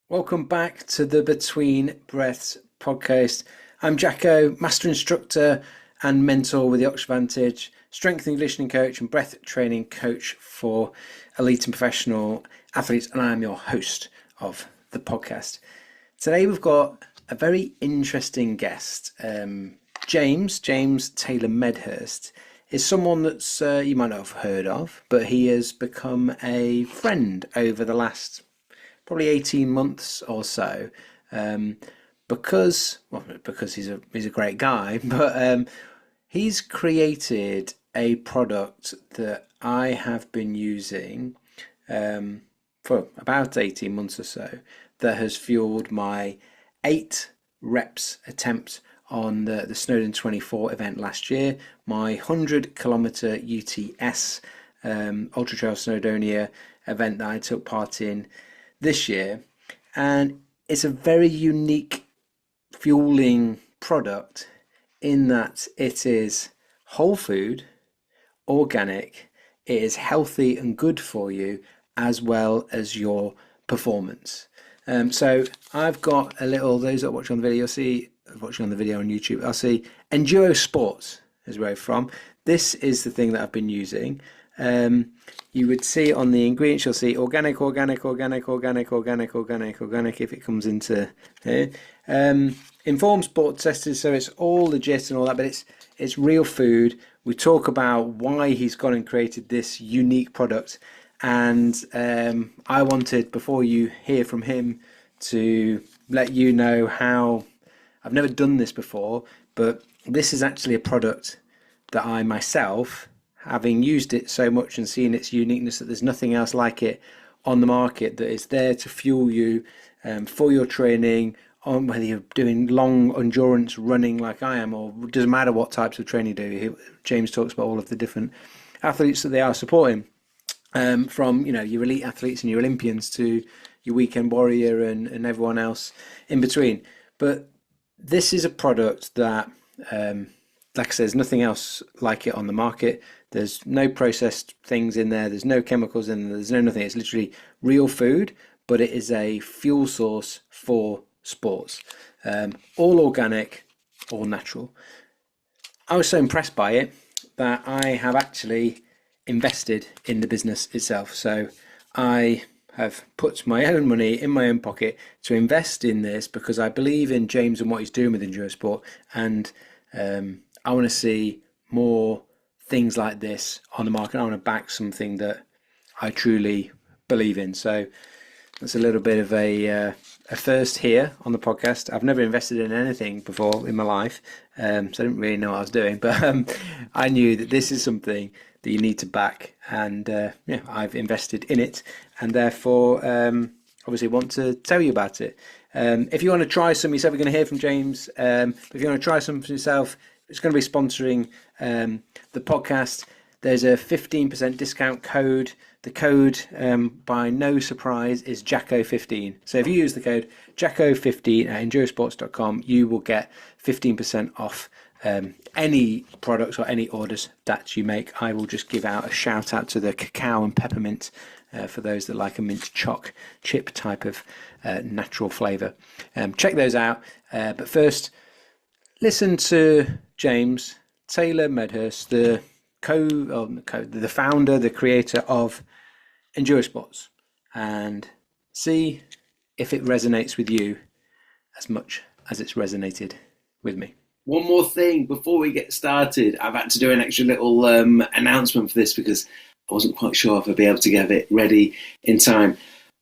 Welcome back to the Between Breaths podcast. I'm Jacko, master instructor and mentor with the Oxford Vantage, strength and conditioning coach and breath training coach for elite and professional athletes, and I'm your host of the podcast. Today we've got a very interesting guest. James Taylor Medhurst is someone that's you might not have heard of, but he has become a friend over the last probably 18 months or so, because he's a great guy, but he's created a product that I have been using for about 18 months or so, that has fueled my 8 reps attempt on the Snowdon 24 event last year, my 100-kilometer UTS Ultra Trail Snowdonia event that I took part in this year. And it's a very unique fueling product in that it is whole food, organic, it is healthy and good for you, as well as your performance. So I've got a little, those that are watching on the video, you'll see, watching on the video on YouTube, I'll see Enduo Sports is where it's from. This is the thing that I've been using. You would see on the ingredients, you'll see organic, if it comes into here. Informed sport testers, so it's all legit and all that, but it's real food. We talk about why he's gone and created this unique product, and I wanted, before you hear from him, to let you know how I've never done this before, but this is actually a product that I myself, having used it so much and seen its uniqueness, that there's nothing else like it on the market that is there to fuel you for your training, on whether you're doing long endurance running like I am, or it doesn't matter what types of training you do. James talks about all of the different athletes that they are supporting, from your elite athletes and your Olympians to your weekend warrior and everyone else in between. But this is a product that, like I said, there's nothing else like it on the market. There's no processed things in there. There's no chemicals in there. There's no nothing. It's literally real food, but it is a fuel source for sports. All organic, all natural. I was so impressed by it that I have actually invested in the business itself. So I have put my own money in my own pocket to invest in this, because I believe in James and what he's doing with Enduo Sport, and I want to see more things like this on the market. I want to back something that I truly believe in. So that's a little bit of a first here on the podcast. I've never invested in anything before in my life, so I didn't really know what I was doing, but I knew that this is something that you need to back, and I've invested in it, and therefore obviously want to tell you about it. If you want to try some yourself, you're going to hear from James. If you want to try some for yourself, it's going to be sponsoring the podcast. There's a 15% discount code. The code, by no surprise, is Jacko15. So if you use the code Jacko15 at endurosports.com, you will get 15% off any products or any orders that you make. I will just give out a shout out to the cacao and peppermint for those that like a mint choc chip type of natural flavour. Check those out. But first, listen to James Taylor Medhurst, the founder, the creator of Enduo Sports, and see if it resonates with you as much as it's resonated with me. One more thing before we get started, I've had to do an extra little announcement for this, because I wasn't quite sure if I'd be able to get it ready in time.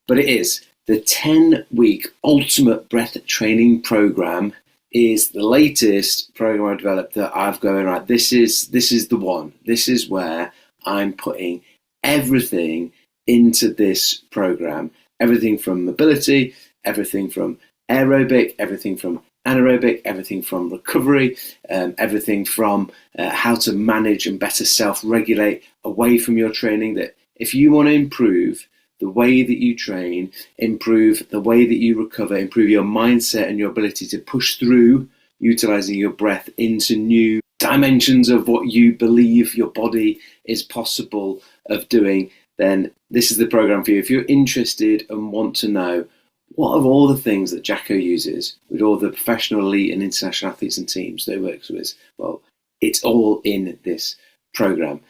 But it is the 10-week Ultimate Breath Training Program. Is the latest program I developed that I've going, right, this is the one. This is where I'm putting everything into this program. Everything from mobility, everything from aerobic, everything from anaerobic, everything from recovery, everything from how to manage and better self-regulate away from your training. That if you want to improve the way that you train, improve the way that you recover, improve your mindset and your ability to push through utilizing your breath into new dimensions of what you believe your body is possible of doing, then this is the program for you. If you're interested and want to know what of all the things that Jacko uses with all the professional, elite, and international athletes and teams that he works with? Well, it's all in this program.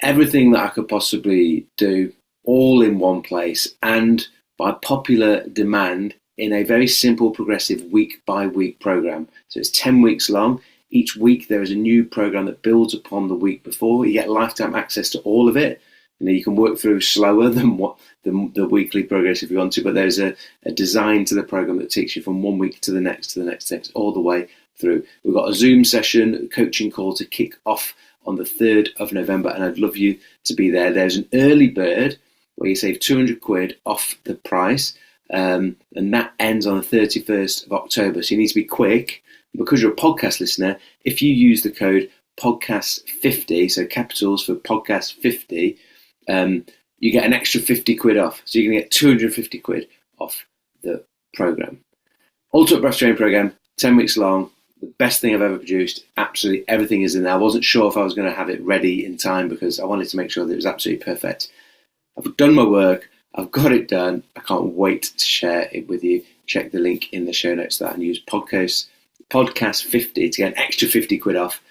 Everything that I could possibly do, all in one place, and by popular demand, in a very simple, progressive week-by-week program. So it's 10 weeks long. Each week there is a new program that builds upon the week before. You get lifetime access to all of it. You can work through slower than what the weekly progress if you want to, but there's a design to the program that takes you from one week to the next, all the way through. We've got a Zoom session, a coaching call to kick off on the 3rd of November, and I'd love you to be there. There's an early bird where you save 200 quid off the price, and that ends on the 31st of October. So you need to be quick. Because you're a podcast listener, if you use the code podcast50, so capitals for podcast 50, you get an extra 50 quid off. So you're going to get 250 quid off the program. Ultimate Breath Training Program, 10 weeks long, the best thing I've ever produced. Absolutely everything is in there. I wasn't sure if I was going to have it ready in time because I wanted to make sure that it was absolutely perfect. I've done my work. I've got it done. I can't wait to share it with you. Check the link in the show notes that and use podcast 50 to get an extra 50 quid off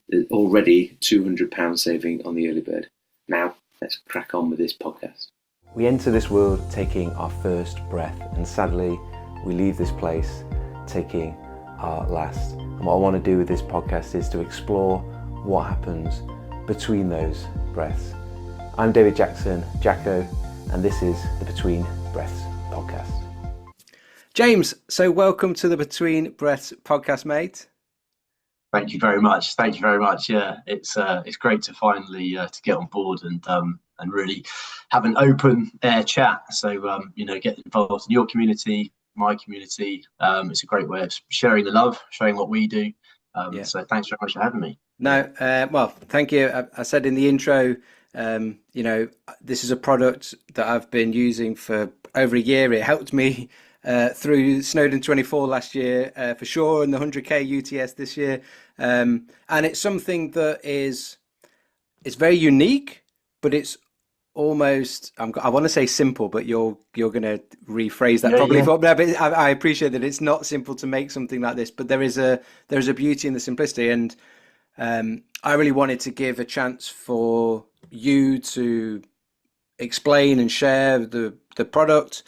the already £200 saving on the early bird. Now, let's crack on with this podcast. We enter this world taking our first breath, and sadly, we leave this place taking our last. And what I want to do with this podcast is to explore what happens between those breaths. I'm David Jackson, Jacko, and this is the Between Breaths podcast. James, so welcome to the Between Breaths podcast, mate. Thank you very much. Yeah, it's great to finally to get on board and really have an open air chat. So get involved in your community, my community. It's a great way of sharing the love, sharing what we do. So thanks very much for having me. No, well, thank you. I said in the intro, this is a product that I've been using for over a year. It helped me through Snowdon 24 last year, for sure, and the 100k UTS this year. And it's something that it's very unique, but it's almost, I want to say simple, but you're going to rephrase that probably. Yeah. But I appreciate that it's not simple to make something like this, but there's a beauty in the simplicity. And I really wanted to give a chance for you to explain and share the product,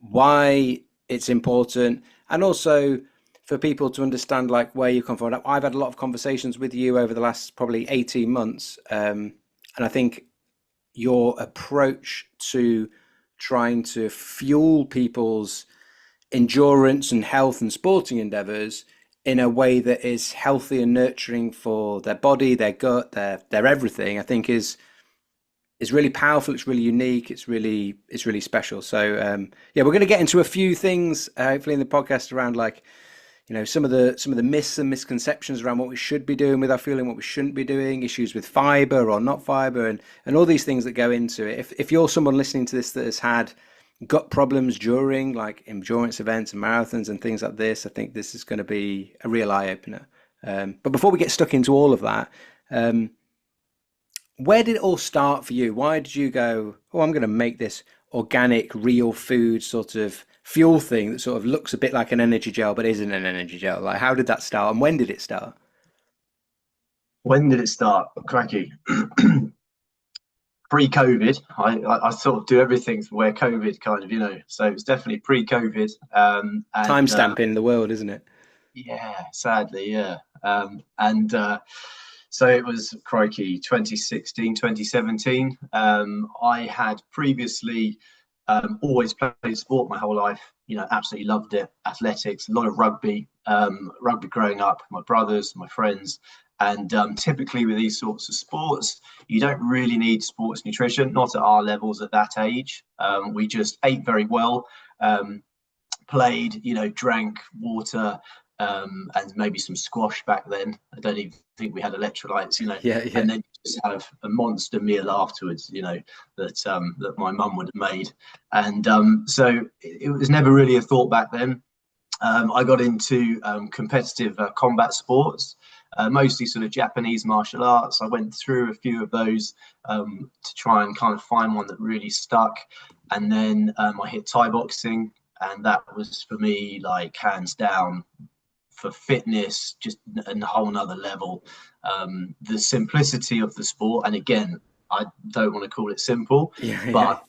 why it's important, and also for people to understand like where you come from. I've had a lot of conversations with you over the last probably 18 months, and I think your approach to trying to fuel people's endurance and health and sporting endeavors in a way that is healthy and nurturing for their body, their gut, their everything, I think is really powerful. It's really unique. It's really special. So we're going to get into a few things hopefully in the podcast around like, some of the myths and misconceptions around what we should be doing with our fueling, what we shouldn't be doing, issues with fiber or not fiber, and all these things that go into it. If you're someone listening to this that has had gut problems during like endurance events and marathons and things like this, I think this is going to be a real eye opener. But before we get stuck into all of that, where did it all start for you? Why did you go, I'm going to make this organic, real food sort of fuel thing that sort of looks a bit like an energy gel, but isn't an energy gel? Like, how did that start and when did it start? When did it start? Cracky. Pre-COVID, I sort of do everything for where COVID kind of, so it's definitely pre-COVID. Timestamp in the world, isn't it? Yeah, sadly, yeah. So it was, crikey, 2016, 2017. I had previously always played sport my whole life, absolutely loved it. Athletics, a lot of rugby growing up, my brothers, my friends. And typically with these sorts of sports, you don't really need sports nutrition, not at our levels at that age. We just ate very well, played, drank water, and maybe some squash back then. I don't even think we had electrolytes, Yeah. And then you just have a monster meal afterwards, that my mum would have made. And so it was never really a thought back then. I got into competitive combat sports, mostly sort of Japanese martial arts. I went through a few of those to try and kind of find one that really stuck. And then I hit Thai boxing. and that was for me like hands down for fitness, just a whole nother level. The simplicity of the sport, and again, I don't want to call it simple, but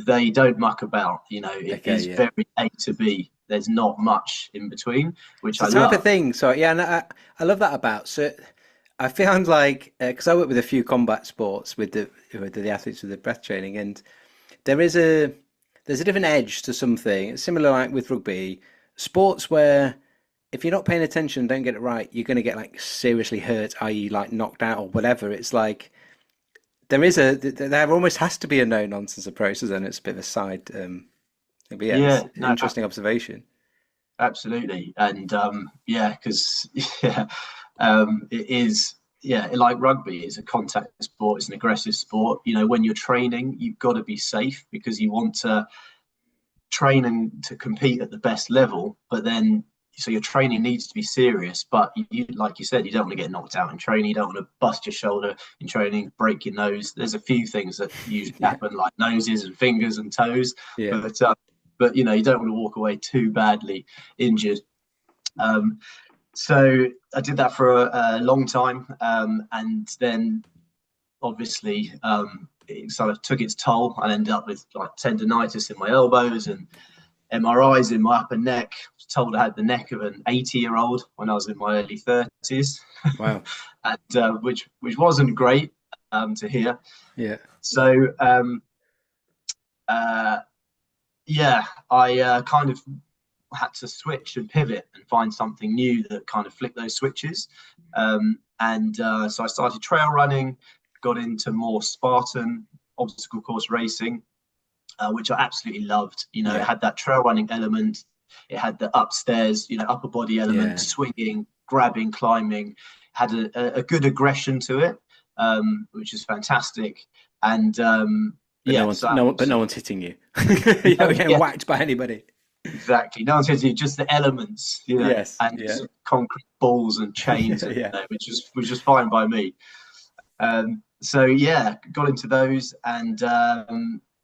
they don't muck about. It is very A to B. There's not much in between, which I love. Type of thing. So yeah, and I love that about. So I found like because I work with a few combat sports with the athletes with the breath training, and there's a different edge to something. It's similar like with rugby, sports where if you're not paying attention, don't get it right, you're going to get like seriously hurt, i.e. like knocked out or whatever. It's like there almost has to be a no nonsense approach, and it's a bit of a side. But yeah, it's an interesting observation. Absolutely, and because it is. Yeah, like rugby, it's a contact sport. It's an aggressive sport. When you're training, you've got to be safe because you want to train and to compete at the best level. But then, so your training needs to be serious. But you, like you said, you don't want to get knocked out in training. You don't want to bust your shoulder in training, break your nose. There's a few things that usually happen, like noses and fingers and toes. Yeah. But you don't want to walk away too badly injured. So I did that for a long time, and then obviously it sort of took its toll. I ended up with like tendonitis in my elbows and MRIs in my upper neck. I was told I had the neck of an 80-year-old when I was in my early 30s. Wow. And which wasn't great to hear. Yeah. So I kind of had to switch and pivot and find something new that kind of flicked those switches. So I started trail running, got into more Spartan obstacle course racing, which I absolutely loved. It had that trail running element. It had the upstairs, upper body element, swinging, grabbing, climbing, had a good aggression to it, which is fantastic. And no one's hitting you. You're not getting whacked by anybody. Exactly. No one's hitting you, just the elements, Yes, and concrete balls and chains, which was fine by me. So got into those and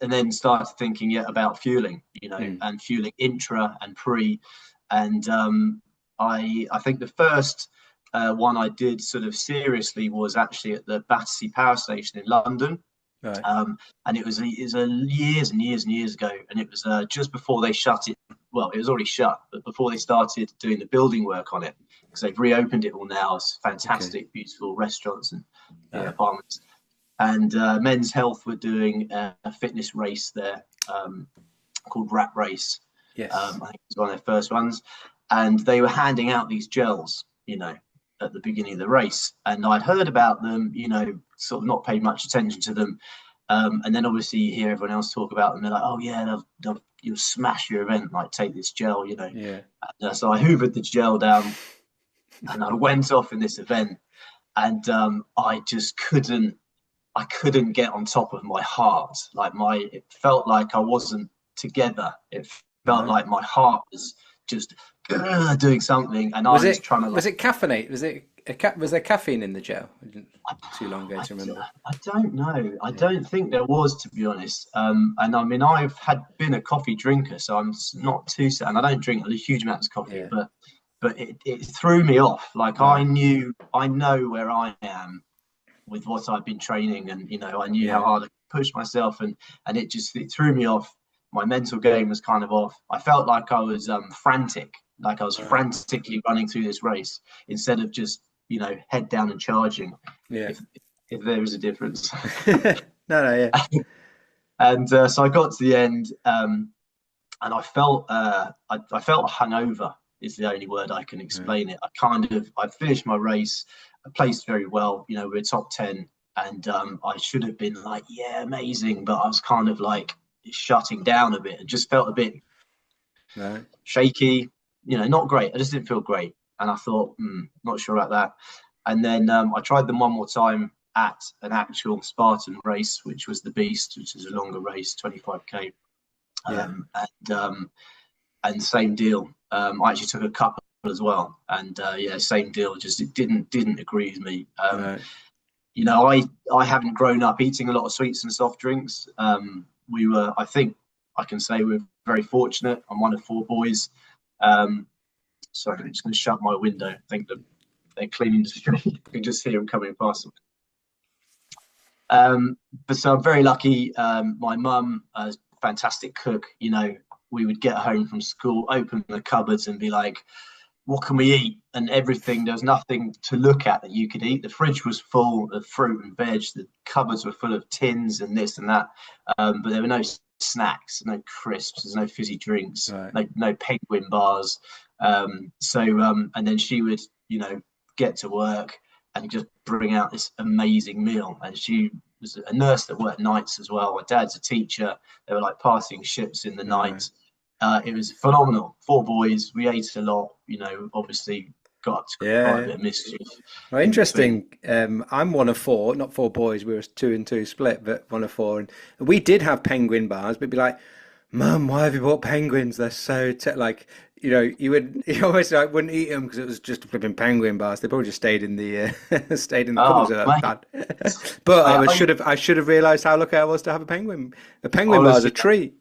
then started thinking about fueling, and fueling intra and pre. And I think the first one I did sort of seriously was actually at the Battersea Power Station in London. Right. And it was years and years and years ago, and it was just before they shut it. Well, it was already shut, but before they started doing the building work on it, because they've reopened it all now. It's fantastic, beautiful restaurants and apartments. And Men's Health were doing a fitness race there called Rat Race. Yes. I think it was one of their first ones, and they were handing out these gels, at the beginning of the race, and I'd heard about them, sort of not paid much attention to them, and then obviously you hear everyone else talk about them. They're like, oh yeah, you'll smash your event, like take this gel, Yeah. And, so I hoovered the gel down, and I went off in this event, and I just couldn't get on top of my heart. Like it felt like I wasn't together. It felt like my heart was just doing something, and I was trying to. Was it caffeinate? Was there caffeine in the gel? Too long ago to remember. I don't know. I don't think there was, to be honest. And I mean, I've been a coffee drinker, so I'm not too sad. And I don't drink a huge amounts of coffee, but it threw me off. Like I know where I am with what I've been training, and I knew how hard I could push myself, and it threw me off. My mental game was kind of off. I felt like I was frantic, like I was frantically running through this race instead of just, head down and charging. Yeah. If there is a difference. No. And so I got to the end, and I felt hungover is the only word I can explain it. I finished my race. I placed very well. We're top 10, and I should have been like, yeah, amazing, but I was kind of like shutting down a bit and just felt a bit shaky, not great. I just didn't feel great, and I thought, not sure about that. And then I tried them one more time at an actual Spartan race, which was the Beast, which is a longer race, 25k. And same deal. I actually took a couple as well, and same deal. Just it didn't agree with me. I haven't grown up eating a lot of sweets and soft drinks. I think I can say we're very fortunate. I'm one of 4 boys. Sorry, I'm just going to shut my window. I think that they're cleaning the street. You can just hear them coming past. But so I'm very lucky. My mum is a fantastic cook. You know, we would get home from school, open the cupboards and be like, what can we eat? And everything, there was nothing to look at that you could eat. The fridge was full of fruit and veg. The cupboards were full of tins and this and that. But there were no snacks, no crisps, there's no fizzy drinks, Right. no penguin bars. And then she would, you know, get to work and just bring out this amazing meal. And she was a nurse that worked nights as well. My dad's a teacher. They were like passing ships in the night. It was phenomenal. 4 boys. We ate a lot. You know, obviously got up to quite a bit of mischief. Well, interesting. I'm one of 4, not 4 boys. We were 2 and 2 split, but one of 4. And we did have penguin bars, but it'd be like, Mum, why have you bought penguins? They're so like, you know, you almost like wouldn't eat them because it was just flipping penguin bars. They probably just stayed in the stayed in the Oh, cupboards. mate. Bad. But I should have realised how lucky I was to have a penguin. A penguin bar is a treat.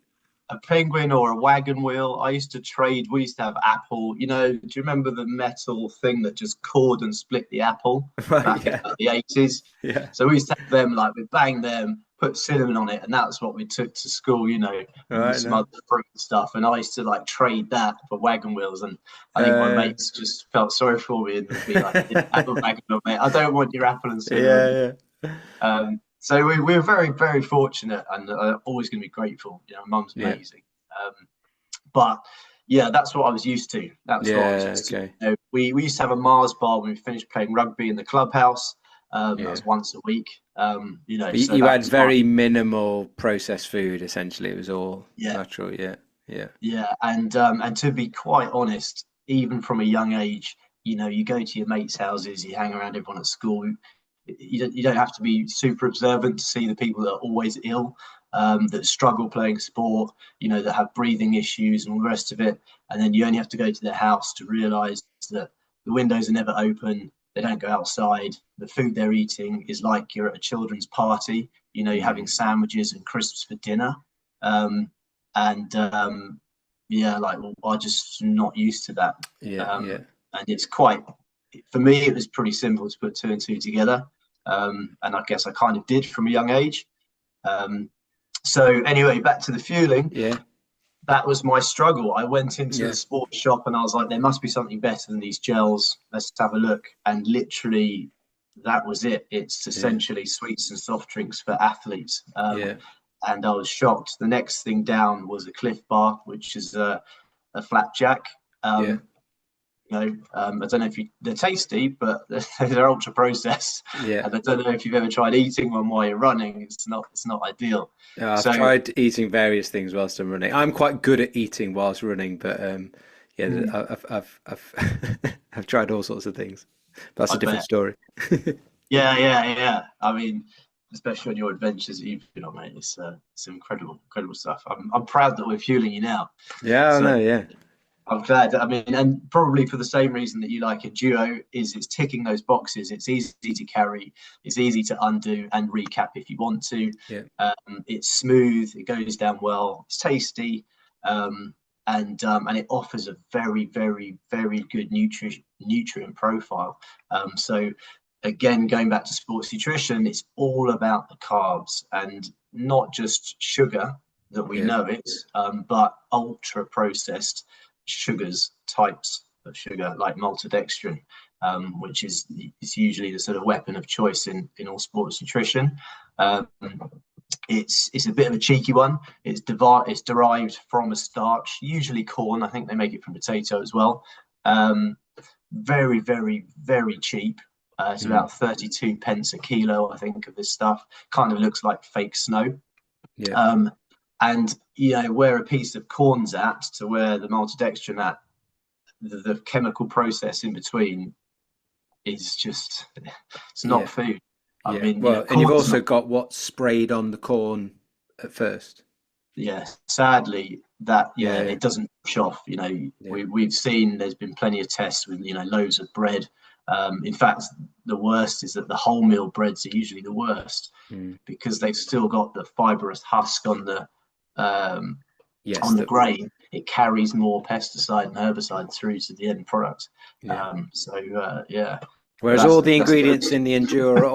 A penguin or a wagon wheel. I used to trade. We used to have apple. You know, do you remember the metal thing that just cored and split the apple back in the 80s? Yeah. So we used to have them, like we'd bang them, put cinnamon on it, and that's what we took to school, you know, some other fruit and stuff. And I used to like trade that for wagon wheels. And I think my mates just felt sorry for me and would be like, have a wagon wheel, mate. I don't want your apple and cinnamon. Yeah. So we're very, very fortunate, and always going to be grateful. You know, Mum's amazing. But yeah, that's what I was used to. That's what I was used to. You know, we used to have a Mars bar when we finished playing rugby in the clubhouse. That was once a week. You know, but so you had very minimal processed food. Essentially, it was all natural. Yeah, and to be quite honest, even from a young age, you know, you go to your mates' houses, you hang around everyone at school. You don't have to be super observant to see the people that are always ill, that struggle playing sport, you know, that have breathing issues and all the rest of it. And then you only have to go to their house to realise that the windows are never open. They don't go outside. The food they're eating is like you're at a children's party. You know, you're having sandwiches and crisps for dinner. Like, well, I'm just not used to that. And it's quite, for me, it was pretty simple to put 2 and 2 together. And I guess I kind of did from a young age. So anyway, back to the fueling. Yeah. That was my struggle. I went into the sports shop and I was like, there must be something better than these gels. Let's have a look. And literally, that was it. It's essentially sweets and soft drinks for athletes. And I was shocked. The next thing down was a Cliff Bar, which is a flapjack. You know, I don't know if they're tasty, but they're ultra processed. Yeah. And I don't know if you've ever tried eating one while you're running. It's not ideal. I've tried eating various things whilst I'm running. I'm quite good at eating whilst running, but I've tried all sorts of things. That's a different story. Yeah. I mean, especially on your adventures that you've been on, mate. It's incredible stuff. I'm proud that we're fueling you now. Yeah, I know. Yeah. I'm glad. I mean, and probably for the same reason that you like Enduo, is it's ticking those boxes. It's easy to carry. It's easy to undo and recap if you want to. Yeah. It's smooth. It goes down well. It's tasty, and it offers a very, very, very good nutrient profile. So again, going back to sports nutrition, it's all about the carbs and not just sugar that we know it, but ultra processed sugars, types of sugar like maltodextrin, which is usually the sort of weapon of choice in all sports nutrition. It's a bit of a cheeky one. It's derived from a starch, usually corn. I think they make it from potato as well. Very, very, very cheap. It's about 32 pence a kilo, I think, of this stuff. Kind of looks like fake snow. Yeah. And, you know, where a piece of corn's at to where the maltodextrin at, the chemical process in between is just, it's not food. I mean, well, and you've also got what's sprayed on the corn at first. Yeah, sadly, that, it doesn't push off. You know, we've seen there's been plenty of tests with, you know, loaves of bread. In fact, the worst is that the wholemeal breads are usually the worst because they've still got the fibrous husk on the Yes, on the grain, it carries more pesticide and herbicide through to the end product. yeah. Yeah. But Whereas all the ingredients in the Endure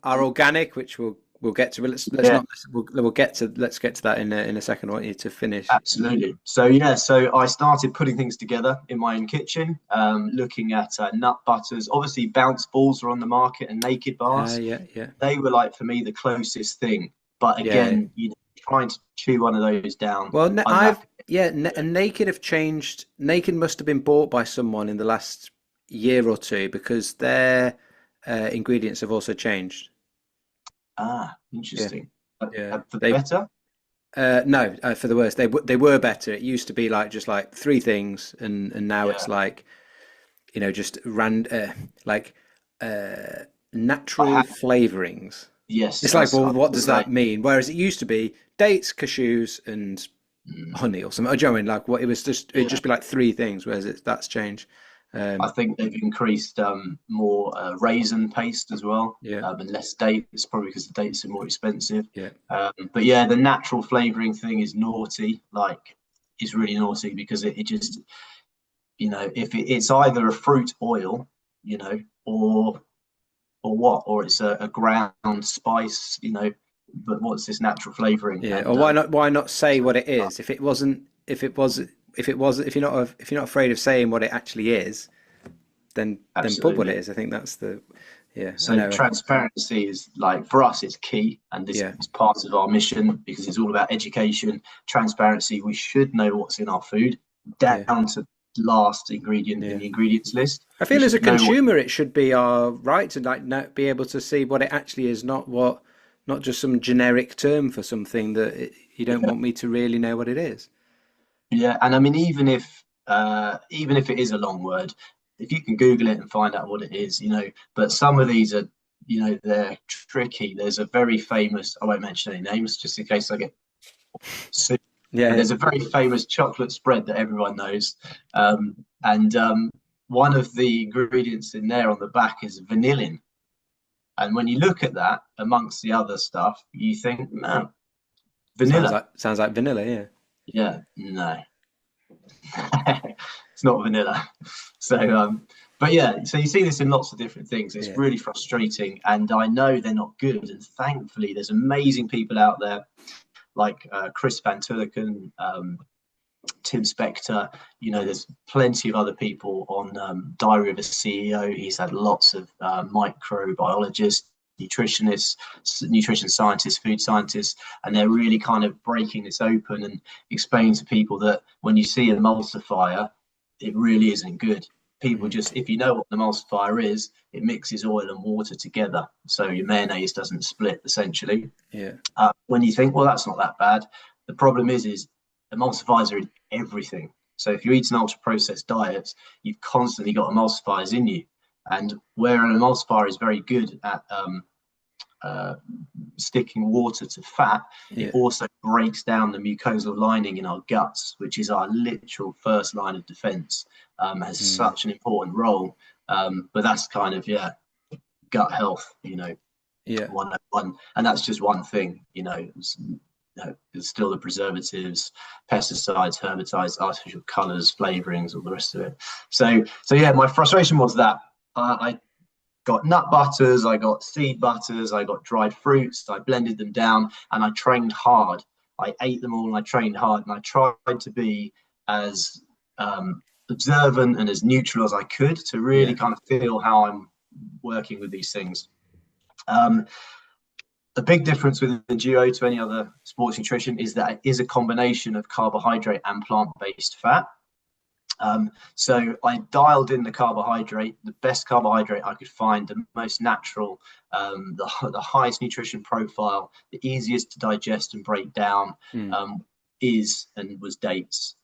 are organic, which we'll get to. But let's yeah, not. We'll get to. Let's get to that in a second. I want you to finish. absolutely. So I started putting things together in my own kitchen, looking at nut butters. Obviously, bounce balls are on the market and naked bars. Yeah, yeah, They were like for me the closest thing. But yeah. again, trying to chew one of those down, Well, unwrap and Naked have changed. Naked must have been bought by someone in the last year or two because their ingredients have also changed. Yeah, Interesting. yeah. For the They better? no, for the worst. They were better. It used to be like just like three things, and now Yeah. it's like just like I natural have, flavorings. yes, It's like, that's well, I what was does like, that mean? Whereas it used to be dates, cashews, and mm, honey or something. Do you know what I mean? Like what it was just it'd yeah. just be like three things, whereas that's changed. I Um, think they've increased more raisin paste as well, yeah, and less dates, probably because the dates are more expensive. yeah, But yeah, the natural flavoring thing is naughty. Like, it's really naughty because it just, if it's either a fruit oil, or what, or it's a ground spice, but what's this natural flavoring? yeah. Or And why not say so, what it is? If it wasn't, if you're not afraid of saying what it actually is, then put what it absolutely. is. I think that's the yeah. I So know. transparency is like for us, it's key, and this Yeah, is part of our mission because it's all about education, transparency. We should know what's in our food yeah, down to last ingredient in yeah. the ingredients list. I We feel as a should know what. consumer, it should be our right to be able to see what it actually is, not just some generic term for something that you don't want me to really know what it is. Yeah, and I mean, even if it is a long word, if you can Google it and find out what it is, But some of these are, they're tricky. There's a very famous. I won't mention any names just in case I get sued. Yeah, But yeah. there's a very famous chocolate spread that everyone knows, and one of the ingredients in there on the back is vanillin. And when you look at that amongst the other stuff, you think, no, vanilla. Sounds like vanilla. Yeah, Yeah, no. It's not vanilla. So, but yeah, so you see this in lots of different things. It's yeah, really frustrating, and I know they're not good. And thankfully, there's amazing people out there like Chris Van Turken, Tim Spector. There's plenty of other people on Diary of a CEO. He's had lots of microbiologists, nutritionists, nutrition scientists, food scientists, and they're really kind of breaking this open and explaining to people that when you see an emulsifier, it really isn't good. People mm, just, if you know what an emulsifier is, it mixes oil and water together, so your mayonnaise doesn't split essentially. yeah, When you think, well, that's not that bad, the problem is emulsifiers are in everything. So if you eat an ultra processed diet, you've constantly got emulsifiers in you. And where an emulsifier is very good at uh, sticking water to fat, it yeah, also breaks down the mucosal lining in our guts, which is our literal first line of defense, has mm, such an important role. But that's kind of, yeah, gut health, yeah, 101. And that's just one thing, there's still the preservatives, pesticides, herbicides, artificial colors, flavorings, all the rest of it. So yeah, my frustration was that I got nut butters, I got seed butters, I got dried fruits, I blended them down, and I trained hard. I ate them all and I trained hard, and I tried to be as observant and as neutral as I could to really yeah, kind of feel how I'm working with these things. Um, the big difference with Enduo to any other sports nutrition is that it is a combination of carbohydrate and plant-based fat. So I dialed in the carbohydrate, the best carbohydrate I could find, the most natural, the highest nutrition profile, the easiest to digest and break down, mm. was dates.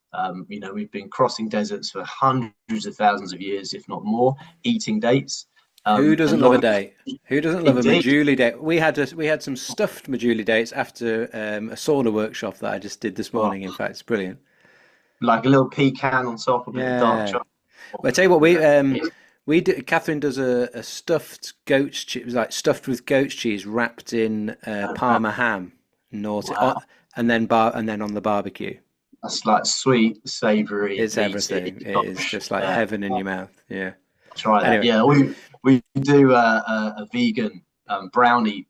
We've been crossing deserts for hundreds of thousands of years, if not more, eating dates. Who A doesn't love a lot of date? Who doesn't love a indeed, Majuli date? We had some stuffed Majuli dates after a sauna workshop that I just did this oh, morning. In fact, it's brilliant. like a little pecan on top, a bit of dark Yeah. chocolate. Well, I tell you what, Yeah, we do, Catherine does a stuffed goat's cheese, like stuffed with goat's cheese wrapped in Parma ham, naughty, wow. and then on the barbecue. That's like sweet, savoury, It's meaty. everything. It is just like heaven in your mouth. Yeah. Try that. Anyway. Yeah, we do a vegan brownie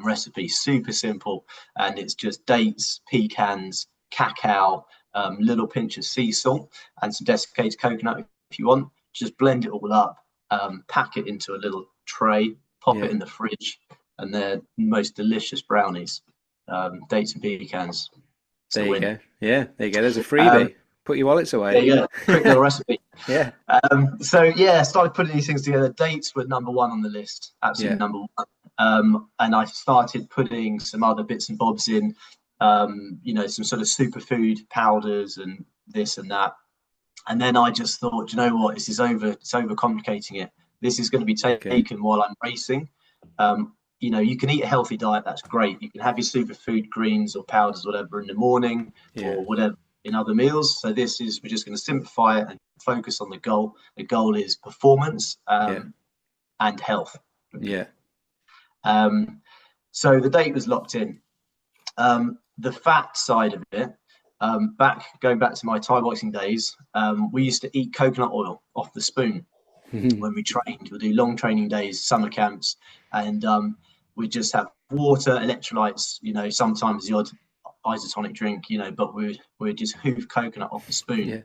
recipe, super simple, and it's just dates, pecans, cacao, little pinch of sea salt, and some desiccated coconut if you want. Just blend it all up, pack it into a little tray, pop it in the fridge, and they're the most delicious brownies. Dates and pecans. There you go. Yeah, there you go. There's a freebie. Put your wallets away. There you go. Quick little recipe. Yeah. So yeah, started putting these things together. Dates were number one on the list, absolutely number one. And I started putting some other bits and bobs in, some sort of superfood powders and this and that. And then I just thought, you know what, it's overcomplicating it. This is going to be taken while I'm racing. You can eat a healthy diet, that's great. You can have your superfood greens or powders, whatever, in the morning or whatever in other meals. So we're just going to simplify it and focus on the goal. The goal is performance and health. Yeah. So the date was locked in. The fat side of it, going back to my Thai boxing days, we used to eat coconut oil off the spoon when we trained. We'd do long training days, summer camps, and we just have water, electrolytes, sometimes the odd isotonic drink, but we'd just hoof coconut off the spoon.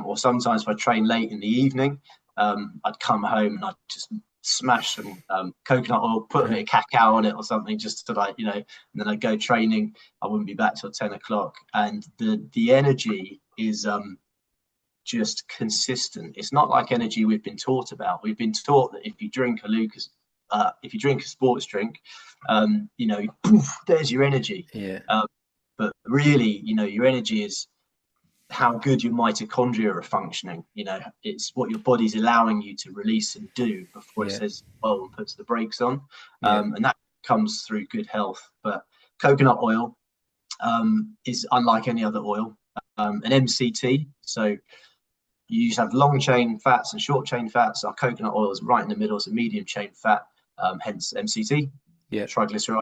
Or sometimes if I train late in the evening, I'd come home and I'd just smash some coconut oil, put a bit of cacao on it or something, just to and then I'd go training. I wouldn't be back till 10 o'clock. And the energy is just consistent. It's not like energy we've been taught about. We've been taught that if you drink a sports drink, poof, there's your energy. But really, your energy is how good your mitochondria are functioning. It's what your body's allowing you to release and do before it says, well, and puts the brakes on. And that comes through good health. But coconut oil is unlike any other oil, an MCT. So you just have long chain fats and short chain fats. Our coconut oil is right in the middle. It's a medium chain fat, hence MCT, triglyceride.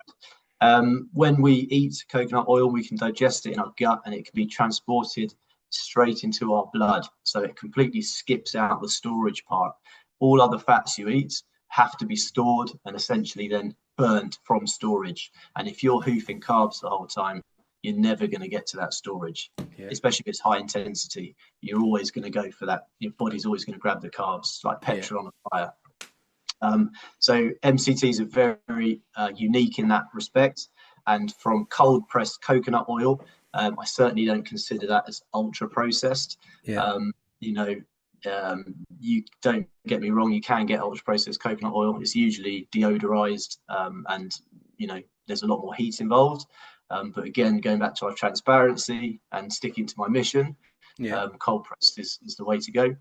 When we eat coconut oil, we can digest it in our gut and it can be transported straight into our blood. So it completely skips out the storage part. All other fats you eat have to be stored and essentially then burnt from storage. And if you're hoofing carbs the whole time, you're never going to get to that storage, especially if it's high intensity. You're always going to go for that. Your body's always going to grab the carbs like petrol on a fire. So MCTs are very, very unique in that respect. And from cold pressed coconut oil, I certainly don't consider that as ultra processed. You don't get me wrong, you can get ultra processed coconut oil. It's usually deodorized and there's a lot more heat involved. But again, going back to our transparency and sticking to my mission, cold pressed is the way to go.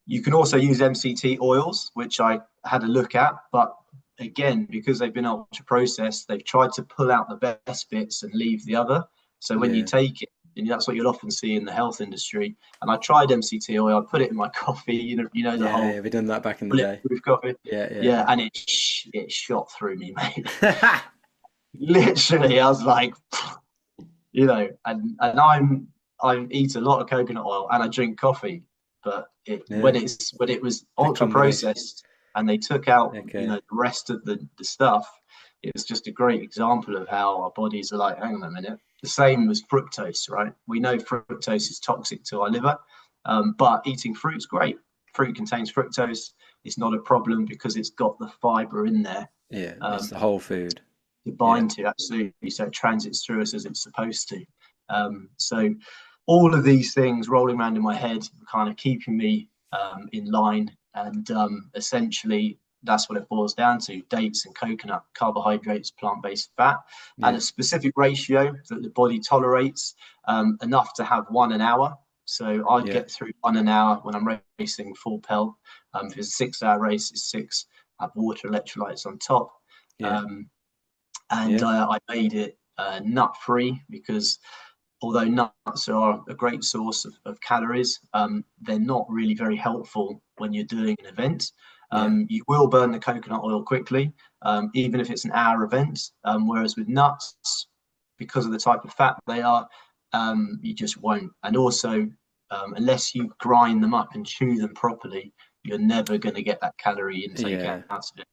You can also use MCT oils, which I had a look at, but again, because they've been ultra processed, they've tried to pull out the best bits and leave the other. So when you take it, and that's what you'll often see in the health industry. And I tried MCT oil, I put it in my coffee, the whole. Yeah, we've done that back in the day. Coffee. Yeah, and it shot through me, mate. Literally, I was like, and I eat a lot of coconut oil and I drink coffee, but when it was ultra processed and they took out the rest of the stuff, it was just a great example of how our bodies are like, hang on a minute. The same as fructose, right? We know fructose is toxic to our liver, but eating fruit's great. Fruit contains fructose. It's not a problem because it's got the fiber in there. It's the whole food. To bind to, absolutely. So it transits through us as it's supposed to. So all of these things rolling around in my head, kind of keeping me in line. And essentially, that's what it boils down to: dates and coconut, carbohydrates, plant-based fat, and a specific ratio that the body tolerates, enough to have 1 an hour. So I'd get through 1 an hour when I'm racing full pelt. If it's a 6-hour race, it's 6. I have water, electrolytes on top. I made it nut-free because although nuts are a great source of calories, they're not really very helpful when you're doing an event. You will burn the coconut oil quickly, even if it's an hour event. Whereas with nuts, because of the type of fat they are, you just won't. And also, unless you grind them up and chew them properly, you're never going to get that calorie intake Yeah. out of it.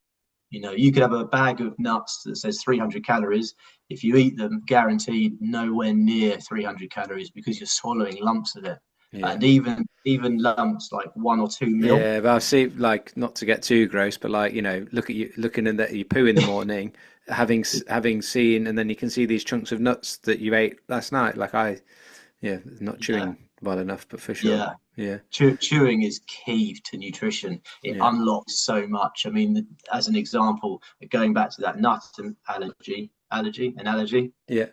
You know, you could have a bag of nuts that says 300 calories. If you eat them, guaranteed nowhere near 300 calories, because you're swallowing lumps of it. Yeah. And even lumps like 1 or 2 mil. Yeah, but I see, like, not to get too gross, but like, looking at your poo in the morning, having seen, and then you can see these chunks of nuts that you ate last night. Like not chewing well enough, but for sure. Yeah. Yeah. Chewing is key to nutrition. It Yeah. unlocks so much. I mean, as an example, going back to that nut analogy, Yeah.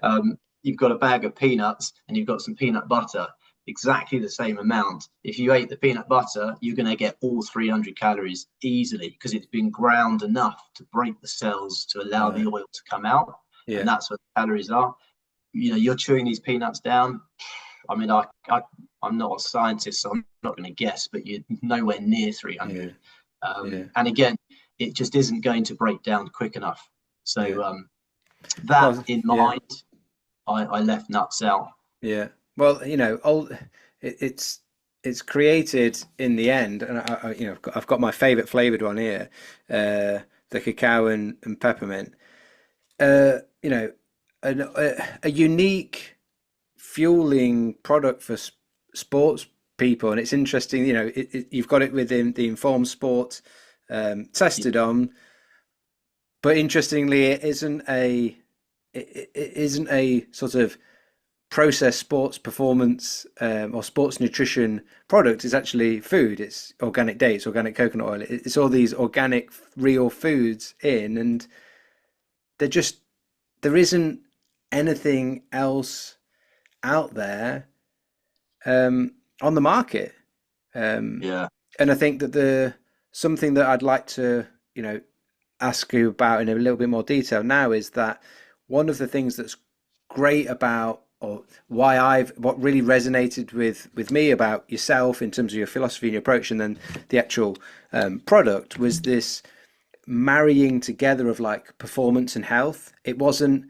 you've got a bag of peanuts and you've got some peanut butter, exactly the same amount. If you ate the peanut butter, you're going to get all 300 calories easily, because it's been ground enough to break the cells to allow the oil to come out. Yeah. And that's what the calories are. You know, you're chewing these peanuts down. I mean, I'm not a scientist, so I'm not going to guess, but you're nowhere near 300. And again, it just isn't going to break down quick enough. So in mind, I left nuts out. Yeah. Well, it's created in the end, and I've got my favorite flavored one here, the cacao and peppermint. A unique fueling product for sports people, and it's interesting. You've got it within the Informed Sport tested on, but interestingly, it isn't a sort of processed sports performance or sports nutrition product. Is actually food. It's organic dates, organic coconut oil. It's all these organic, real foods and there isn't anything else out there on the market. And I think that something that I'd like to ask you about in a little bit more detail now is that one of the things that's great about, or what really resonated with me about yourself in terms of your philosophy and your approach, and then the actual product, was this marrying together of like performance and health. It wasn't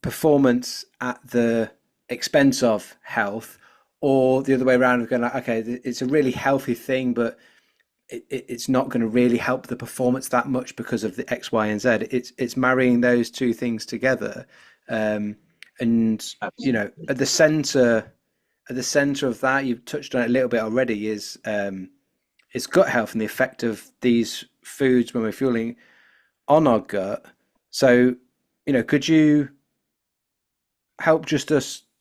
performance at the expense of health, or the other way around of going like, okay, it's a really healthy thing, but it's not going to really help the performance that much because of the X, Y, and Z. It's marrying those two things together. And at the center of that, you've touched on it a little bit already, is gut health and the effect of these foods when we're fueling on our gut. So could you help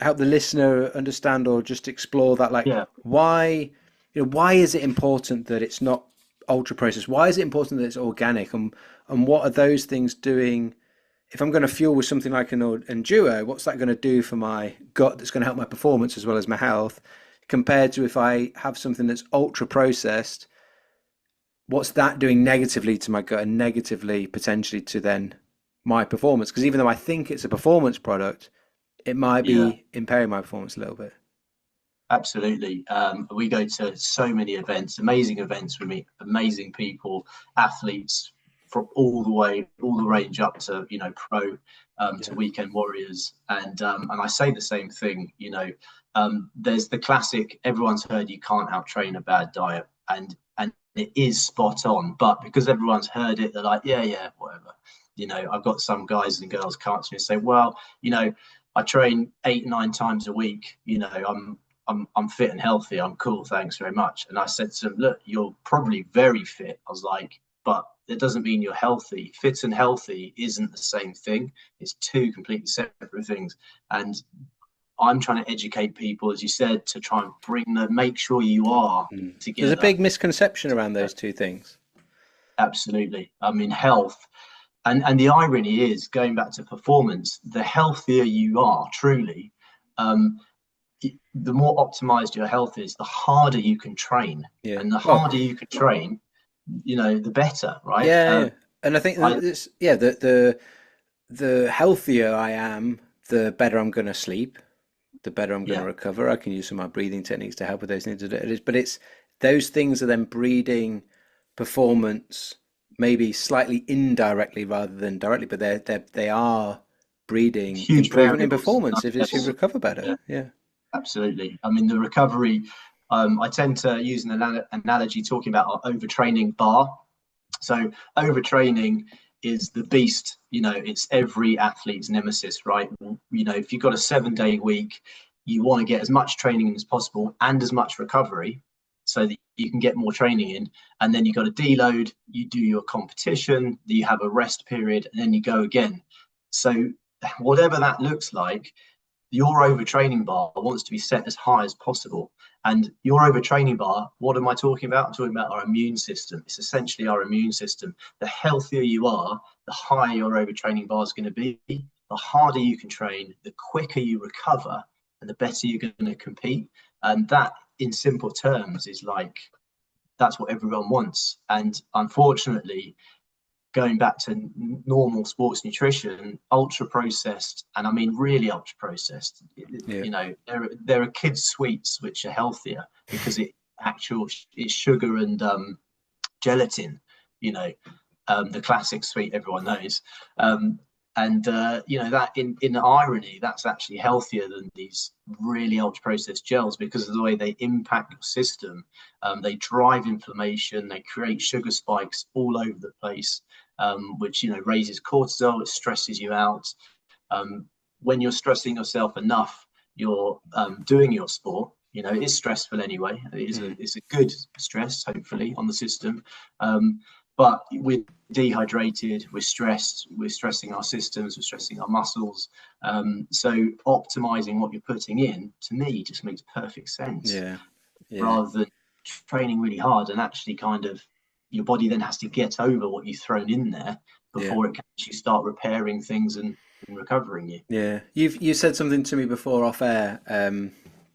help the listener understand, or just explore that, like, why is it important that it's not ultra processed? Why is it important that it's organic, and what are those things doing? If I'm going to fuel with something like an Enduo, what's that going to do for my gut that's going to help my performance as well as my health, compared to if I have something that's ultra processed? What's that doing negatively to my gut, and negatively potentially to then my performance? Because even though I think it's a performance product, it might be impairing my performance a little bit. Absolutely. We go to so many events, amazing events. We meet amazing people, athletes, from all the range up to pro, to weekend warriors, and I say the same thing. There's the classic, everyone's heard, you can't out-train a bad diet, and it is spot on. But because everyone's heard it, they're like, yeah, whatever. I've got some guys and girls come up to me and say, well, I train 8-9 times a week. I'm fit and healthy. I'm cool, thanks very much. And I said to them, look, you're probably very fit. I was like, but it doesn't mean you're healthy. Fit and healthy isn't the same thing. It's two completely separate things. And I'm trying to educate people, as you said, to try and make sure you are together. There's a big misconception around those two things. Absolutely. I mean, health. And the irony is, going back to performance, the healthier you are, truly, the more optimized your health is, the harder you can train. Yeah. And the harder you can train, the better, right? Yeah. And I think the healthier I am, the better I'm going to sleep, the better I'm going to recover. I can use some of my breathing techniques to help with those things. But it's those things are then breeding performance, maybe slightly indirectly rather than directly, but they are breeding huge improvement in performance if you recover better. Yeah. Absolutely. I mean, the recovery, I tend to use an analogy talking about our overtraining bar. So overtraining is the beast, it's every athlete's nemesis, right? If you've got a 7-day week, you want to get as much training as possible and as much recovery so that you can get more training in. And then you've got to deload, you do your competition, you have a rest period, and then you go again. So whatever that looks like, your overtraining bar wants to be set as high as possible. And your overtraining bar, what am I talking about? I'm talking about our immune system. It's essentially our immune system. The healthier you are, the higher your overtraining bar is going to be. The harder you can train, the quicker you recover, and the better you're going to compete. And that, in simple terms, is like, that's what everyone wants. And unfortunately, going back to normal sports nutrition, ultra processed, and I mean really ultra processed, there are kids sweets which are healthier because it's sugar and gelatin, the classic sweet everyone knows, that in irony, that's actually healthier than these really ultra processed gels because of the way they impact your system. They drive inflammation, they create sugar spikes all over the place, which raises cortisol, it stresses you out. When you're stressing yourself enough, you're doing your sport. It is stressful anyway. It's a good stress, hopefully, on the system. But we're dehydrated, we're stressed, we're stressing our systems, we're stressing our muscles. So optimizing what you're putting in, to me, just makes perfect sense. Rather than training really hard and actually kind of your body then has to get over what you've thrown in there before it can actually start repairing things and recovering you. Yeah, you said something to me before off air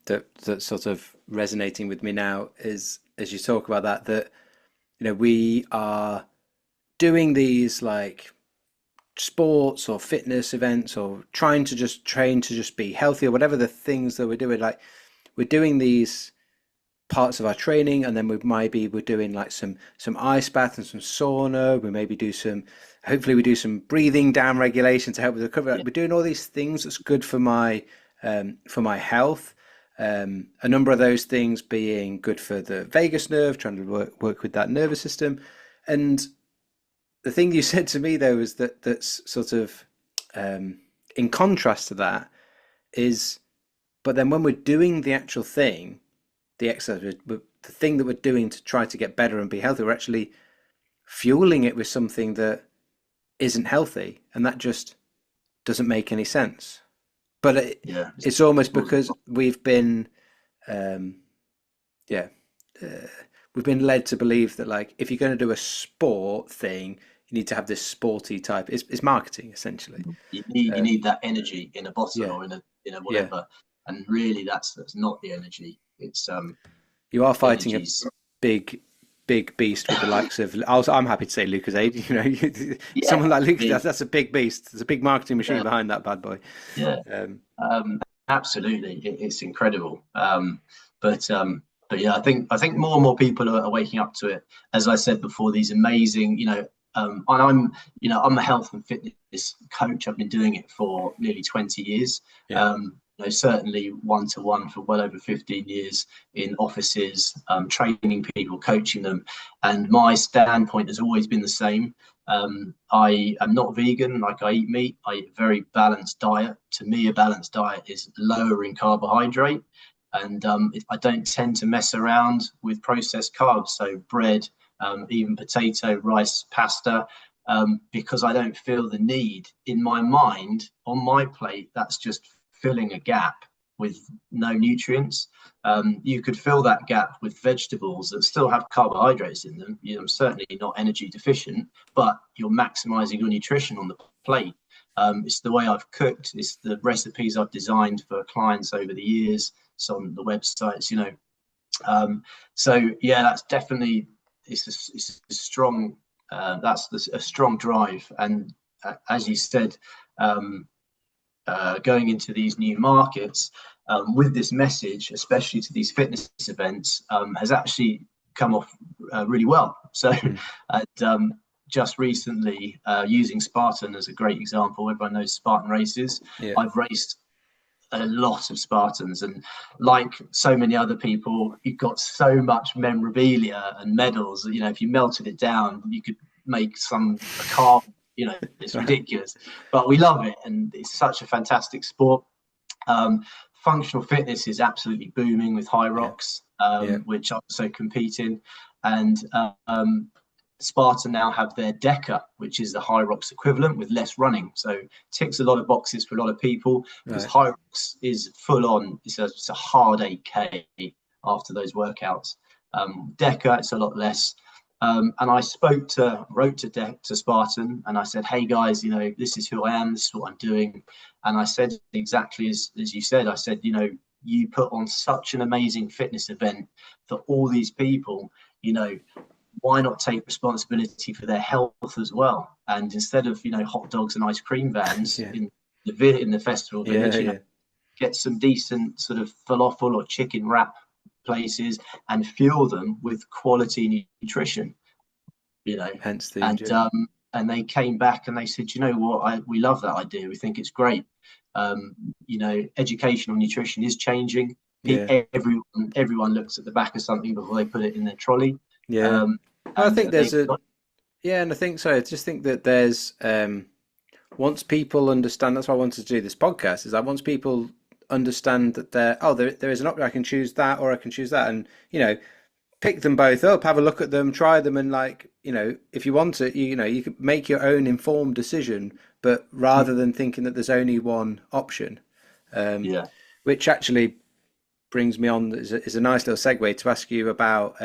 that's sort of resonating with me now is as you talk about that we are doing these like sports or fitness events or trying to just train to just be healthy or whatever the things that we're doing, like we're doing these parts of our training, and then we're doing like some ice bath and some sauna. Hopefully we do some breathing down regulation to help with the recovery. Like, we're doing all these things that's good for my health. A number of those things being good for the vagus nerve, trying to work with that nervous system. And the thing you said to me though is that's sort of in contrast to that is, but then when we're doing the actual thing, the exercise, the thing that we're doing to try to get better and be healthy, we're actually fueling it with something that isn't healthy, and that just doesn't make any sense. But it's almost because we've been we've been led to believe that like if you're going to do a sport thing, you need to have this sporty type. It's marketing essentially. You need that energy in a bottle or in a whatever, and really that's not the energy. It's you are fighting a big beast with the likes of. I'm happy to say Lucozade. Someone like Lucozade, that's a big beast. There's a big marketing machine behind that bad boy. Absolutely, it's incredible. But yeah, I think more and more people are waking up to it. As I said before, these amazing, and I'm a health and fitness coach. I've been doing it for nearly 20 years. Certainly one-to-one for well over 15 years in offices, training people, coaching them. And my standpoint has always been the same. I am not vegan, like I eat meat. I eat a very balanced diet. To me, a balanced diet is lower in carbohydrate. And I don't tend to mess around with processed carbs, so bread, even potato, rice, pasta, because I don't feel the need in my mind, on my plate, that's just filling a gap with no nutrients. You could fill that gap with vegetables that still have carbohydrates in them. I'm certainly not energy deficient, but you're maximizing your nutrition on the plate. It's the way I've cooked, it's the recipes I've designed for clients over the years. It's on the websites, so yeah, that's definitely it's a strong a strong drive. And as you said, going into these new markets with this message, especially to these fitness events, has actually come off really well. So just recently, using Spartan as a great example, everyone knows Spartan races. I've raced a lot of Spartans, and like so many other people, it got so much memorabilia and medals. You know, if you melted it down, you could make a car. You know, it's ridiculous, but we love it, and it's such a fantastic sport. Functional fitness is absolutely booming with High Rocks, which I also compete in, and Sparta now have their Deca, which is the High Rocks equivalent with less running. So ticks a lot of boxes for a lot of people, because High Rocks is full on. It's a hard 8K after those workouts. Deca, it's a lot less. And I wrote to Spartan, and I said, hey guys, you know, this is who I am, this is what I'm doing. And I said exactly as you said. I said, you know, you put on such an amazing fitness event for all these people, you know, why not take responsibility for their health as well? And instead of, you know, hot dogs and ice cream vans in the festival village, you know, get some decent sort of falafel or chicken wrap places and fuel them with quality nutrition, you know. Hence the and they came back and they said, you know what, we love that idea, we think it's great. You know, educational nutrition is changing. Everyone looks at the back of something before they put it in their trolley. I think there's and I think so. I just think that there's once people understand, that's why I wanted to do this podcast, is that once people understand that there is an option, I can choose that or I can choose that, and, you know, pick them both up, have a look at them, try them, and, like, you know, if you want it, you know, you can make your own informed decision, but rather than thinking that there's only one option, which actually brings me on is a nice little segue to ask you about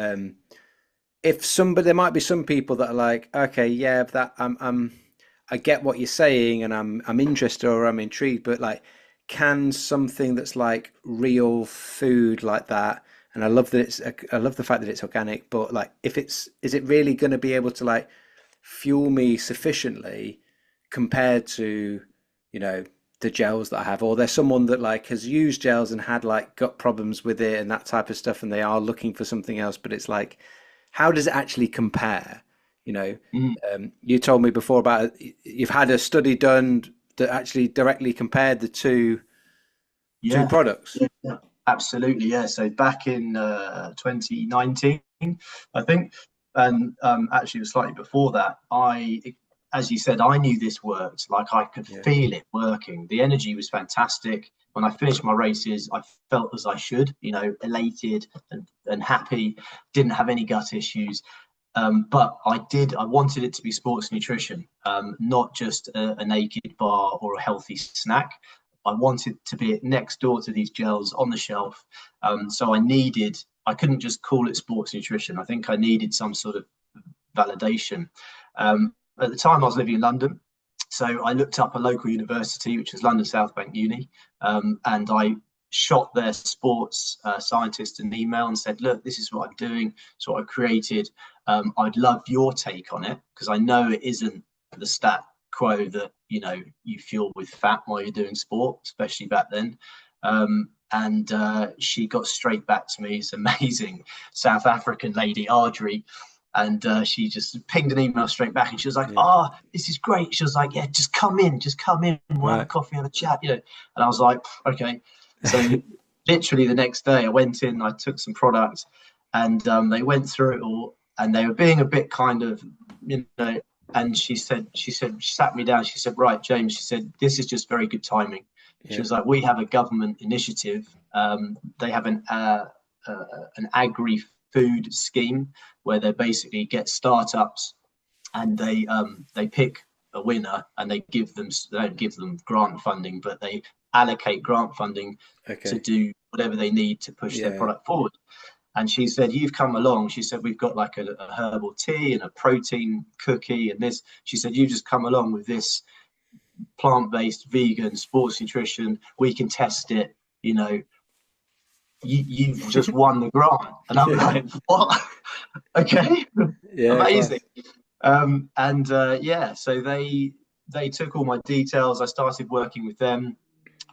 if there might be some people that are like, okay, yeah, that I get what you're saying and I'm interested or I'm intrigued, but, like, can something that's like real food like that, and I love the fact that it's organic, but, like, is it really going to be able to, like, fuel me sufficiently compared to, you know, the gels that I have? Or there's someone that, like, has used gels and had, like, gut problems with it and that type of stuff, and they are looking for something else, but it's like, how does it actually compare? You know, you told me before about you've had a study done that actually directly compared the two products. Yeah, absolutely. Yeah. So back in 2019, I think, and actually it was slightly before that, as you said, I knew this worked. Like, I could feel it working. The energy was fantastic. When I finished my races, I felt as I should, you know, elated and happy, didn't have any gut issues. But I wanted it to be sports nutrition, not just a naked bar or a healthy snack. I wanted to be next door to these gels on the shelf. So I couldn't just call it sports nutrition. I think I needed some sort of validation. At the time I was living in London. So I looked up a local university, which is London South Bank Uni, and I shot their sports scientist an email and said, look, this is what I'm doing. It's what I've created. I'd love your take on it, because I know it isn't the stat quo that, you know, you fuel with fat while you're doing sport, especially back then. And she got straight back to me. It's amazing South African lady, Audrey. And she just pinged an email straight back, and she was like, this is great. She was like, yeah, just come in, we'll have a coffee, have a chat, you know. And I was like, okay. So literally the next day I went in, I took some product, and they went through it all, and they were being a bit kind of, you know, and she sat me down, she said, right, James, she said, this is just very good timing. She was like, we have a government initiative. They have an agri-food scheme where they basically get startups, and they pick a winner, and they don't give them grant funding, but they allocate grant funding to do whatever they need to push their product forward. And she said, you've come along. She said, we've got like a herbal tea and a protein cookie and this. She said, you just come along with this plant-based vegan sports nutrition. We can test it. You know, you've just won the grant. And I'm like, what? Okay, amazing. So they took all my details. I started working with them,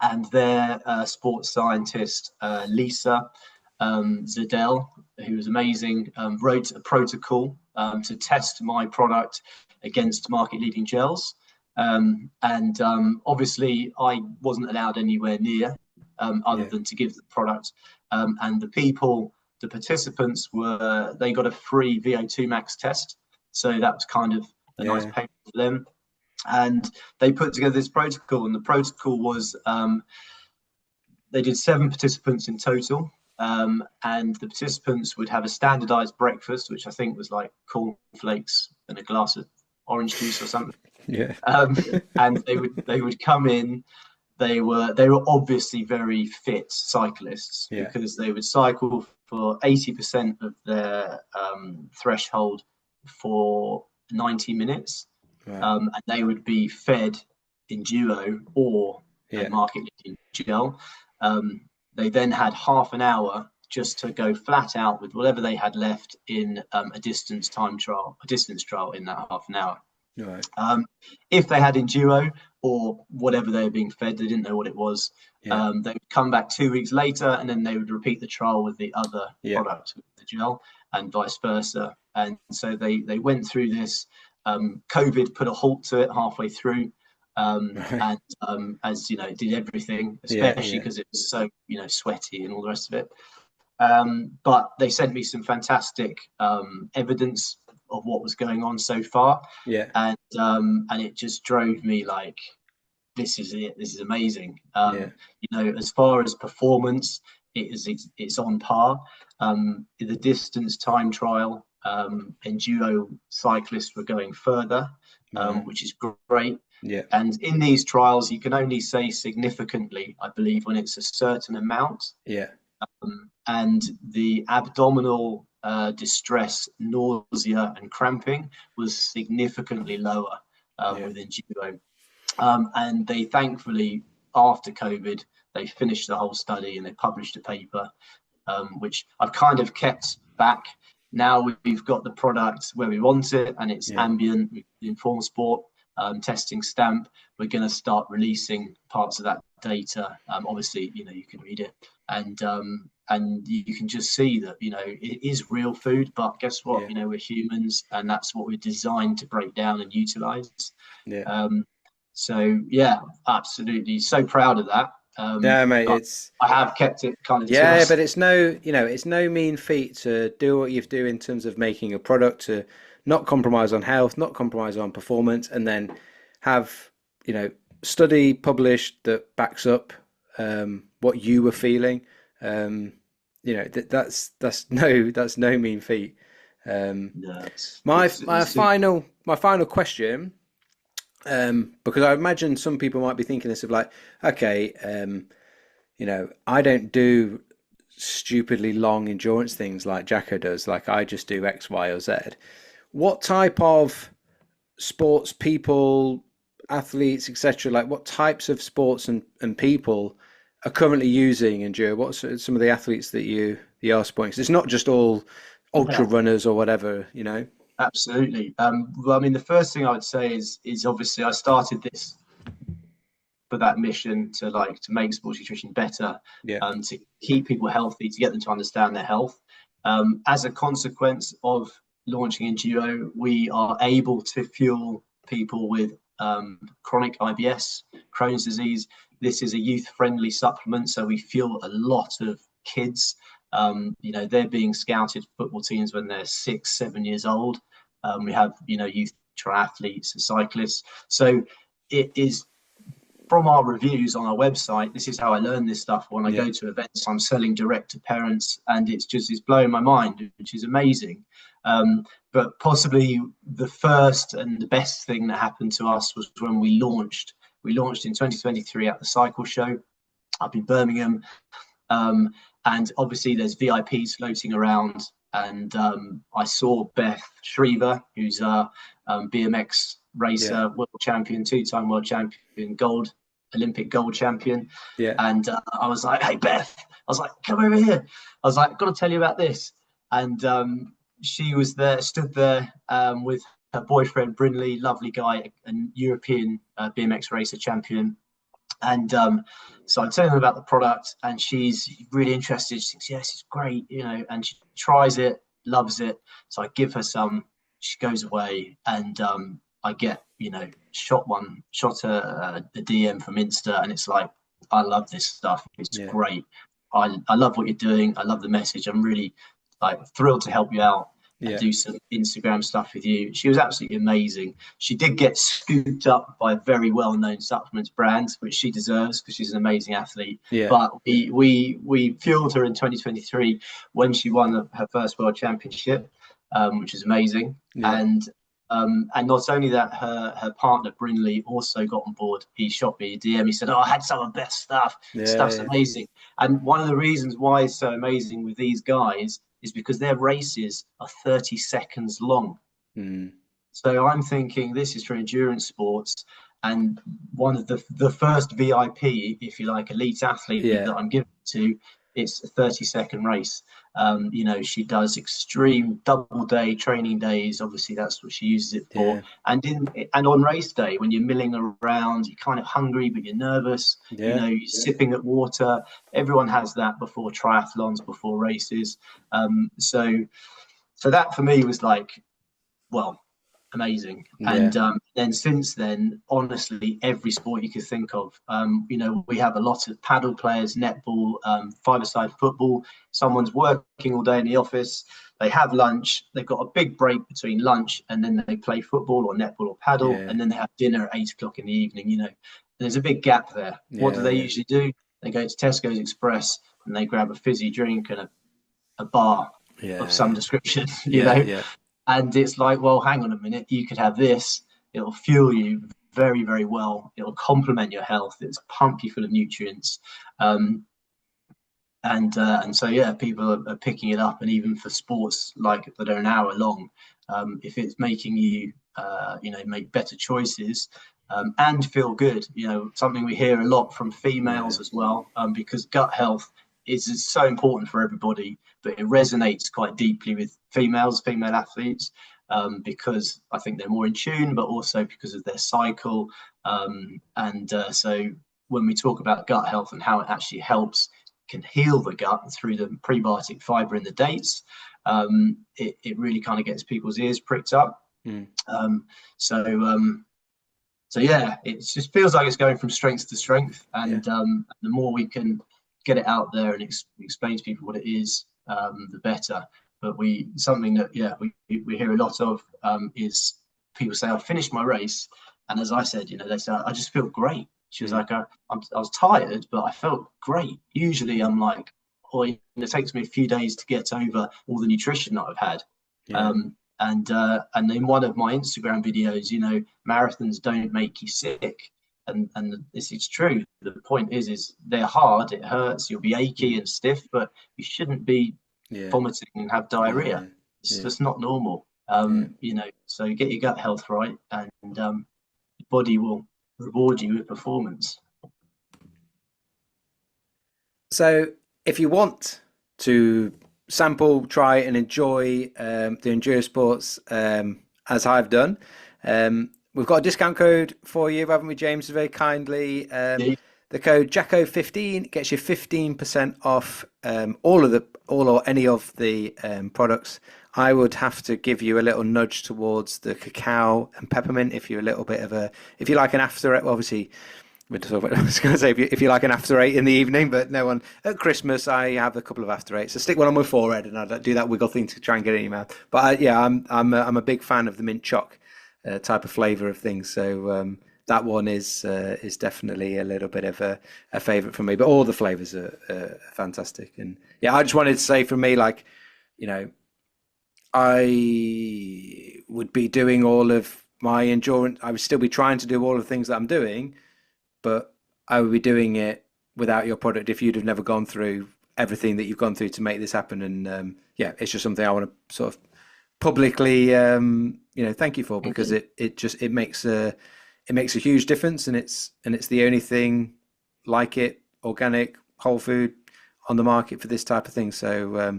and their sports scientist, Lisa Zadell, who was amazing, wrote a protocol to test my product against market-leading gels. Obviously, I wasn't allowed anywhere near other than to give the product. And the participants they got a free VO2 max test. So that was kind of a nice payment for them. And they put together this protocol, and the protocol was they did 7 participants in total. And the participants would have a standardized breakfast, which I think was like cornflakes and a glass of orange juice or something. Yeah. And they would come in. They were obviously very fit cyclists, because they would cycle for 80% of their threshold for 90 minutes. Right. And they would be fed Enduo or a market-leading gel. They then had half an hour just to go flat out with whatever they had left in a distance trial in that half an hour. Right. If they had Enduo or whatever they were being fed, they didn't know what it was. They would come back 2 weeks later, and then they would repeat the trial with the other product, with the gel, and vice versa. And so they went through this. COVID put a halt to it halfway through. And as you know, it did everything, especially because it was so sweaty and all the rest of it. But they sent me some fantastic evidence of what was going on so far. And it just drove me like, this is it. This is amazing. As far as performance, it's on par. The distance time trial, Enduo cyclists were going further, which is great. And in these trials, you can only say significantly, I believe, when it's a certain amount. And the abdominal distress, nausea, and cramping was significantly lower with Enduo. And they thankfully, after COVID, they finished the whole study and they published a paper, which I've kind of kept back. Now we've got the product where we want it, and it's ambient with the Enduo Sport testing stamp. We're going to start releasing parts of that data. Obviously, you can read it, and you can just see that it is real food. But guess what? We're humans, and that's what we're designed to break down and utilize. So absolutely, so proud of that. Mate, I have kept it kind of but it's no mean feat to do what you do in terms of making a product, to not compromise on health, not compromise on performance, and then have study published that backs up what you were feeling. That's no mean feat. My final question. Because I imagine some people might be thinking this of like, okay, I don't do stupidly long endurance things like Jacko does. Like, I just do X, Y, or Z. What type of sports people, athletes, etc., like what types of sports and people are currently using Enduo? What's some of the athletes that you are supporting? 'Cause it's not just all ultra runners or whatever, Absolutely. Well, I mean, the first thing I would say is obviously I started this for that mission to make sports nutrition better, to keep people healthy, to get them to understand their health. As a consequence of launching Enduo, we are able to fuel people with chronic IBS, Crohn's disease. This is a youth-friendly supplement, so we fuel a lot of kids. They're being scouted football teams when they're 6, 7 years old. We have, youth triathletes and cyclists. So it is, from our reviews on our website, this is how I learn this stuff. When I go to events, I'm selling direct to parents, and it's blowing my mind, which is amazing. But possibly the first and the best thing that happened to us was when we launched. We launched in 2023 at the Cycle Show up in Birmingham. And obviously there's VIPs floating around. And I saw Beth Shriver, who's a BMX racer, world champion, 2-time world champion, Olympic gold champion. And I was like, hey, Beth, I was like, come over here. I was like, I've got to tell you about this. And she was there, stood there with her boyfriend, Brinley, lovely guy, a European BMX racer champion. And so I tell them about the product, and she's really interested. She thinks, yes, it's great, and she tries it, loves it. So I give her some, she goes away, and I get, shot a DM from Insta, and it's like, I love this stuff. It's Yeah. great. I love what you're doing. I love the message. I'm really like thrilled to help you out and Yeah. do some Instagram stuff with you. She was absolutely amazing. She did get scooped up by a very well-known supplements brand, which she deserves because she's an amazing athlete. Yeah. But we fueled her in 2023 when she won her first world championship, which is amazing. Yeah. And not only that, her partner Brinley also got on board. He shot me a DM. He said, "Oh, I had some of the best stuff. Yeah, Stuff's yeah. amazing." And one of the reasons why it's so amazing with these guys is because their races are 30 seconds long. Mm. So I'm thinking this is for endurance sports, and one of the first VIP, if you like, elite athlete Yeah. that I'm giving to, it's a 30-second race. You know, she does extreme double day training days. Obviously, that's what she uses it for. Yeah. And on race day, when you're milling around, you're kind of hungry, but you're nervous. Yeah. You know, you're sipping at water. Everyone has that before triathlons, before races. So that for me was like, well, amazing. Yeah. And then since then, honestly, every sport you could think of. You know, we have a lot of paddle players, netball, five-a-side football. Someone's working all day in the office. They have lunch. They've got a big break between lunch, and then they play football or netball or paddle, Yeah. and then they have dinner at 8 o'clock in the evening. You know, and there's a big gap there. What do they Yeah. usually do? They go to Tesco's Express and they grab a fizzy drink and a bar Yeah. of some description. You Yeah. know. Yeah. And it's like, well, hang on a minute, you could have this. It'll fuel you very, very well. It'll complement your health. It's pump you full of nutrients. And so, yeah, people are picking it up. And even for sports like that are an hour long, if it's making you, you know, make better choices and feel good, you know, something we hear a lot from females as well, because gut health is so important for everybody, but it resonates quite deeply with female athletes, because I think they're more in tune, but also because of their cycle. So when we talk about gut health and how it actually can heal the gut through the prebiotic fiber in the dates, it really kind of gets people's ears pricked up. So yeah, it just feels like it's going from strength to strength, and the more we can get it out there and explain to people what it is, the better. But something that we hear a lot of is people say, "I finished my race," and as I said, you know, they say, "I just feel great." She was like, I was tired, but I felt great. Usually, I'm like, it takes me a few days to get over all the nutrition that I've had. Yeah. And in one of my Instagram videos, you know, marathons don't make you sick. And this is true. The point is they're hard. It hurts. You'll be achy and stiff, but you shouldn't be vomiting and have diarrhea. It's just not normal. You know, so get your gut health right, and your body will reward you with performance. So, if you want to sample, try, and enjoy the Enduo Sports as I've done, we've got a discount code for you, haven't we, James? Very kindly. The code JACO15 gets you 15% off all or any of the products. I would have to give you a little nudge towards the cacao and peppermint if you're a little bit of if you like an after, obviously. I was going to say if you like an after 8 in the evening, but no one at Christmas. I have a couple of after 8s, so stick one on my forehead, and I do that wiggle thing to try and get it in your mouth. But I'm a big fan of the mint choc type of flavour of things. So that one is definitely a little bit of a favourite for me. But all the flavours are fantastic, and yeah, I just wanted to say from me, like, you know, I would be doing all of my endurance. I would still be trying to do all of the things that I'm doing, but I would be doing it without your product if you'd have never gone through everything that you've gone through to make this happen. And it's just something I want to sort of publicly, thank you for, because it makes a huge difference, and it's the only thing like it, organic, whole food, on the market for this type of thing. So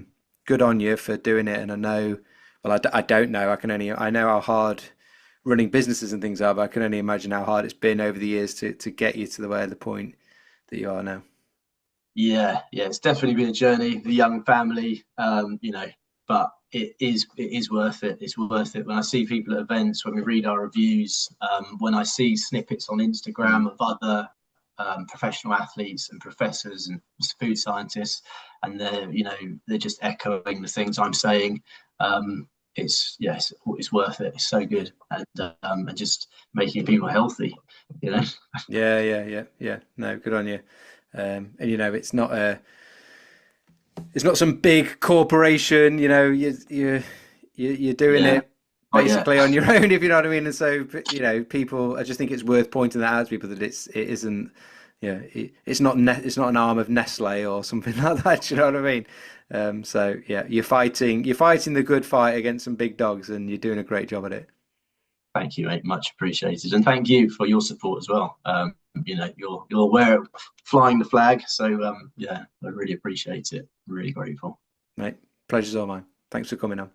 good on you for doing it. And I know, well, I don't know. I know how hard running businesses and things are, but I can only imagine how hard it's been over the years to get you to the point that you are now. Yeah, it's definitely been a journey. The young family, but it is worth it. It's worth it. When I see people at events, when we read our reviews, when I see snippets on Instagram of other professional athletes and professors and food scientists, and they're just echoing the things I'm saying. It's worth it. It's so good, and just making people healthy, Yeah. No, good on you. And it's not some big corporation. You're doing it basically on your own, if you know what I mean. And so, people, I just think it's worth pointing that out to people, that it isn't, it's not an arm of Nestle or something like that. You know what I mean? So yeah, you're fighting the good fight against some big dogs, and you're doing a great job at it. Thank you, mate. Much appreciated, and thank you for your support as well. You're aware of flying the flag, so I really appreciate it. Really grateful. Mate, pleasure's all mine. Thanks for coming on.